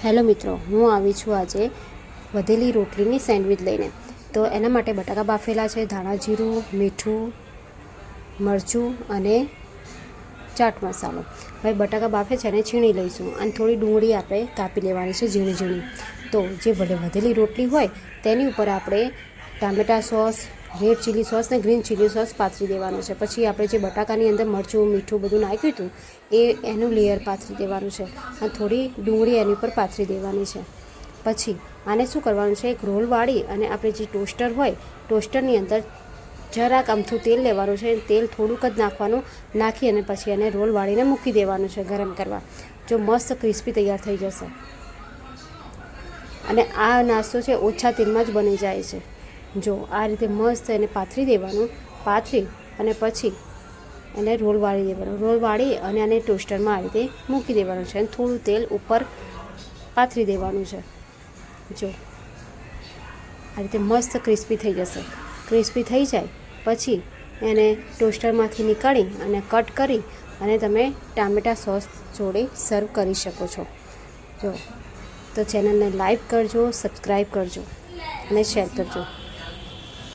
Hello મિત્રો, હું આવી છું આજે વધેલી રોટલીની સેન્ડવિચ લઈને. તો એના માટે બટાકા બાફેલા છે, ધાણા જીરું, મીઠું, મરચું અને ચાટ મસાલો. હવે બટાકા બાફે છે એને છીણી લઈશું અને થોડી ડુંગળી આપણે કાપી લેવાની છે ઝીણી ઝીણી. તો જે વધેલી રોટલી હોય તેની ઉપર આપણે ટામેટા સોસ, રેડ ચીલી સોસ ને ગ્રીન ચીલી સોસ પાથરી દેવાનું છે. પછી આપણે જે બટાકાની અંદર મરચું, મીઠું બધું નાખ્યું હતું એનું લેયર પાથરી દેવાનું છે અને થોડી ડુંગળી એની ઉપર પાથરી દેવાની છે. પછી આને શું કરવાનું છે, એક રોલ વાળી અને આપણે જે ટોસ્ટર હોય ટોસ્ટરની અંદર જરાક અમથું તેલ લેવાનું છે. તેલ થોડુંક જ નાખવાનું, નાખી અને પછી એને રોલ વાળીને મૂકી દેવાનું છે ગરમ કરવા. જો મસ્ત ક્રિસ્પી તૈયાર થઈ જશે. અને આ નાસ્તો છે ઓછા તેલમાં જ બની જાય છે. જો આ રીતે મસ્ત એને પાથરી દેવાનું, પાથરી અને પછી એને રોલ વાળી દેવાનો. રોલ વાળી અને આને ટોસ્ટરમાં આ રીતે મૂકી દેવાનું છે અને થોડું તેલ ઉપર પાથરી દેવાનું છે. જો આ રીતે મસ્ત ક્રિસ્પી થઈ જશે. ક્રિસ્પી થઈ જાય પછી એને ટોસ્ટરમાંથી નીકાળી અને કટ કરી અને તમે ટામેટા સોસ જોડે સર્વ કરી શકો છો. જો તો ચેનલને લાઈક કરજો, સબસ્ક્રાઈબ કરજો અને શેર કરજો.